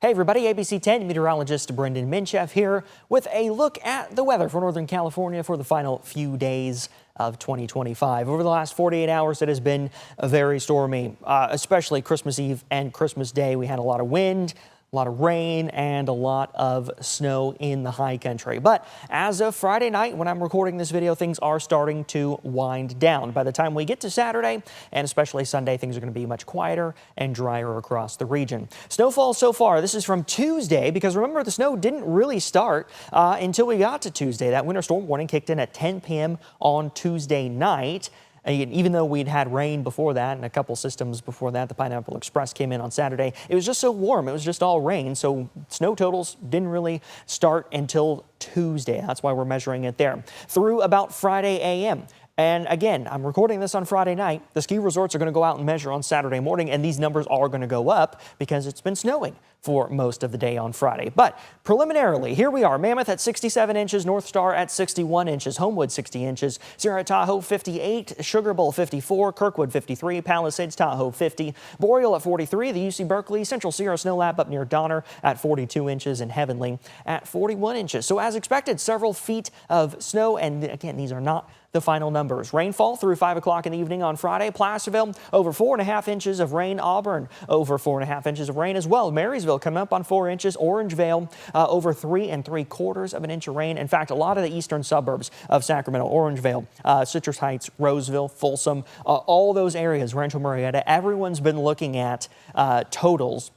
Hey everybody, ABC 10 meteorologist Brendan Minchev here with a look at the weather for Northern California for the final few days of 2025. Over the last 48 hours, it has been very stormy, especially Christmas Eve and Christmas Day. We had a lot of wind, a lot of rain, and a lot of snow in the high country. But as of Friday night, when I'm recording this video, things are starting to wind down. By the time we get to Saturday, and especially Sunday, things are going to be much quieter and drier across the region. Snowfall so far, this is from Tuesday, because remember, the snow didn't really start until we got to Tuesday. That winter storm warning kicked in at 10 p.m. on Tuesday night. Even though we'd had rain before that and a couple systems before that, the Pineapple Express came in on Saturday. It was just so warm. It was just all rain. So snow totals didn't really start until Tuesday. That's why we're measuring it there through about Friday a.m. And again, I'm recording this on Friday night. The ski resorts are going to go out and measure on Saturday morning, and these numbers are going to go up because it's been snowing for most of the day on Friday. But preliminarily, here we are. Mammoth at 67 inches, North Star at 61 inches, Homewood 60 inches, Sierra Tahoe 58, Sugar Bowl 54, Kirkwood 53, Palisades Tahoe 50, Boreal at 43, the UC Berkeley Central Sierra Snow Lab up near Donner at 42 inches, and Heavenly at 41 inches. So as expected, several feet of snow, and again, these are not the final numbers. Rainfall through 5 o'clock in the evening on Friday. Placerville over 4.5 inches of rain. Auburn over 4.5 inches of rain as well. Marysville coming up on 4 inches. Orangevale over 3 3/4 of an inch of rain. In fact, a lot of the eastern suburbs of Sacramento, Orangevale, Citrus Heights, Roseville, Folsom, all those areas, Rancho Murrieta, everyone's been looking at totals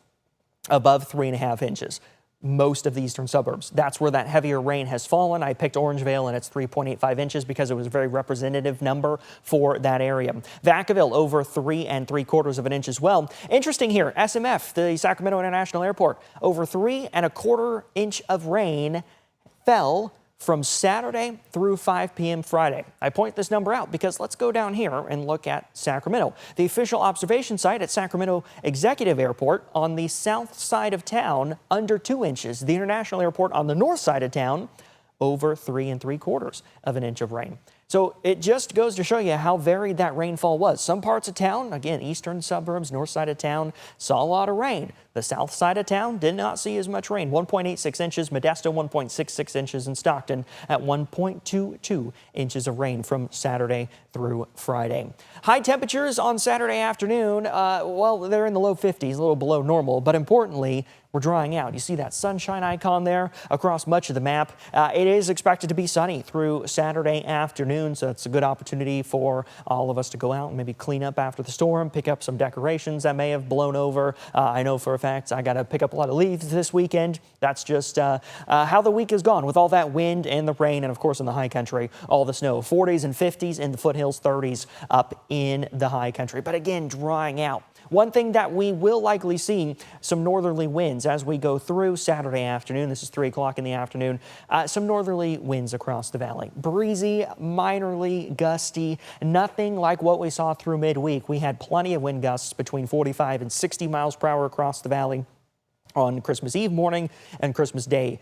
above 3.5 inches. Most of the eastern suburbs. That's where that heavier rain has fallen. I picked Orangevale and it's 3.85 inches because it was a very representative number for that area. Vacaville over 3 3/4 of an inch as well. Interesting here, SMF, the Sacramento International Airport, over 3 1/4 inch of rain fell from Saturday through 5 p.m. Friday. I point this number out because let's go down here and look at Sacramento. The official observation site at Sacramento Executive Airport on the south side of town, under 2 inches. The International Airport on the north side of town, over 3 3/4 of an inch of rain. So it just goes to show you how varied that rainfall was. Some parts of town, again, eastern suburbs, north side of town, saw a lot of rain. The south side of town did not see as much rain. 1.86 inches, Modesto 1.66 inches, and Stockton at 1.22 inches of rain from Saturday through Friday. High temperatures on Saturday afternoon, well, they're in the low 50s, a little below normal, but importantly, we're drying out. You see that sunshine icon there across much of the map. It is expected to be sunny through Saturday afternoon, so it's a good opportunity for all of us to go out and maybe clean up after the storm, pick up some decorations that may have blown over. I know for a fact I got to pick up a lot of leaves this weekend. That's just how the week has gone with all that wind and the rain, and of course in the high country, all the snow. 40s and 50s in the foothills, 30s up in the high country. But again, drying out. One thing that we will likely see, some northerly winds as we go through Saturday afternoon. This is 3 o'clock in the afternoon. Some northerly winds across the valley. Breezy, minorly gusty, nothing like what we saw through midweek. We had plenty of wind gusts between 45 and 60 miles per hour across the valley on Christmas Eve morning and Christmas Day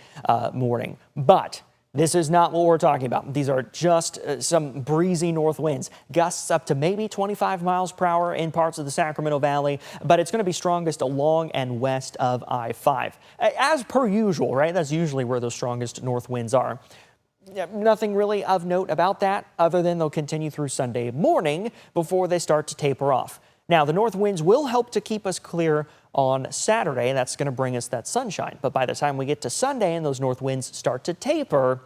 morning. But this is not what we're talking about. These are just some breezy north winds. Gusts up to maybe 25 miles per hour in parts of the Sacramento Valley, but it's going to be strongest along and west of I-5. As per usual, right? That's usually where those strongest north winds are. Nothing really of note about that other than they'll continue through Sunday morning before they start to taper off. Now, the north winds will help to keep us clear on Saturday. That's going to bring us that sunshine. But by the time we get to Sunday and those north winds start to taper,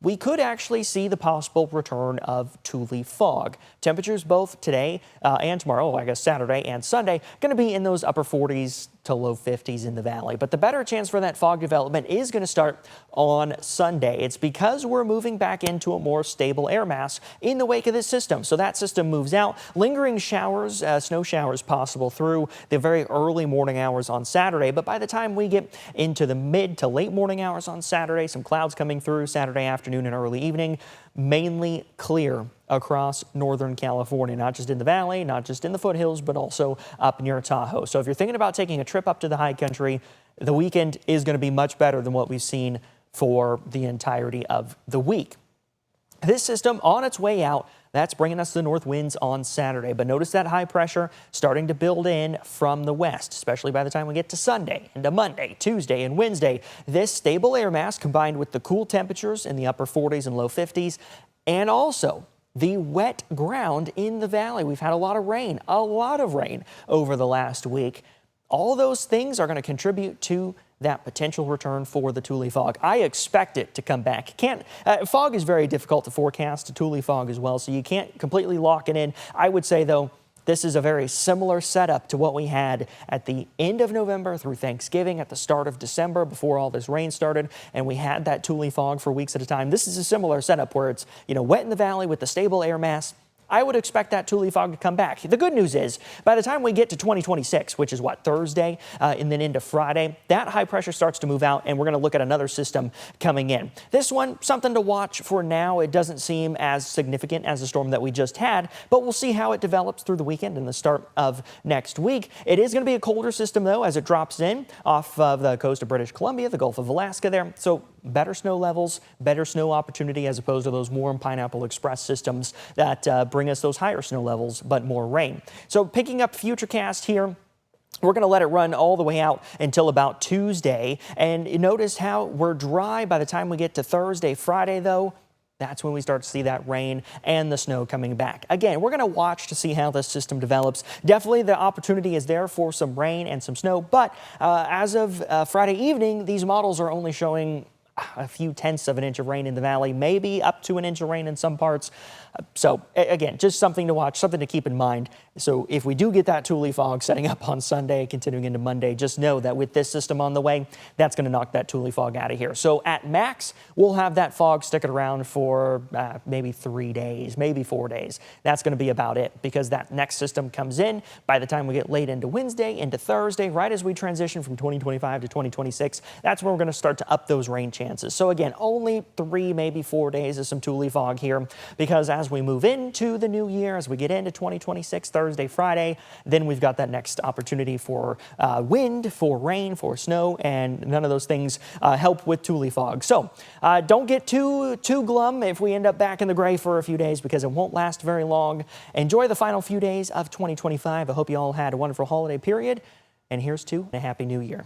we could actually see the possible return of Tule Fog. Temperatures both today and tomorrow, I guess Saturday and Sunday, going to be in those upper 40s to low 50s in the valley. But the better chance for that fog development is going to start on Sunday. It's because we're moving back into a more stable air mass in the wake of this system. So that system moves out. Lingering showers, snow showers possible through the very early morning hours on Saturday. But by the time we get into the mid to late morning hours on Saturday, some clouds coming through Saturday afternoon and early evening, mainly clear across Northern California, not just in the valley, not just in the foothills, but also up near Tahoe. So if you're thinking about taking a trip up to the high country, the weekend is going to be much better than what we've seen for the entirety of the week. This system on its way out, that's bringing us the north winds on Saturday. But notice that high pressure starting to build in from the west, especially by the time we get to Sunday, into Monday, Tuesday, and Wednesday. This stable air mass combined with the cool temperatures in the upper 40s and low 50s, and also the wet ground in the valley. We've had a lot of rain over the last week. All those things are going to contribute to that potential return for the Tule fog. I expect it to come back. Fog is very difficult to forecast, Tule fog as well, so you can't completely lock it in. I would say, though, this is a very similar setup to what we had at the end of November through Thanksgiving, at the start of December, before all this rain started, and we had that Tule fog for weeks at a time. This is a similar setup where it's, wet in the valley with the stable air mass. I would expect that Tule fog to come back. The good news is, by the time we get to 2026, which is Thursday, and then into Friday, that high pressure starts to move out, and we're going to look at another system coming in. This one, something to watch for now. It doesn't seem as significant as the storm that we just had, but we'll see how it develops through the weekend and the start of next week. It is going to be a colder system, though, as it drops in off of the coast of British Columbia, the Gulf of Alaska there. So better snow levels, better snow opportunity as opposed to those warm Pineapple Express systems that bring us those higher snow levels, but more rain. So picking up Futurecast here, we're going to let it run all the way out until about Tuesday. And notice how we're dry by the time we get to Thursday, Friday, though. That's when we start to see that rain and the snow coming back. Again, we're going to watch to see how this system develops. Definitely the opportunity is there for some rain and some snow, but as of Friday evening, these models are only showing a few tenths of an inch of rain in the valley, maybe up to an inch of rain in some parts. So again, just something to watch, something to keep in mind. So if we do get that Tule fog setting up on Sunday, continuing into Monday, just know that with this system on the way, that's going to knock that Tule fog out of here. So at max, we'll have that fog sticking around for maybe 3 days, maybe 4 days. That's going to be about it, because that next system comes in by the time we get late into Wednesday, into Thursday, right as we transition from 2025 to 2026. That's when we're going to start to up those rain chances. So again, only 3, maybe 4 days of some Tule fog here, because as we move into the new year, as we get into 2026, Thursday, Friday, then we've got that next opportunity for wind, for rain, for snow, and none of those things help with Tule fog. So don't get too glum if we end up back in the gray for a few days, because it won't last very long. Enjoy the final few days of 2025. I hope you all had a wonderful holiday period, and here's to a happy new year.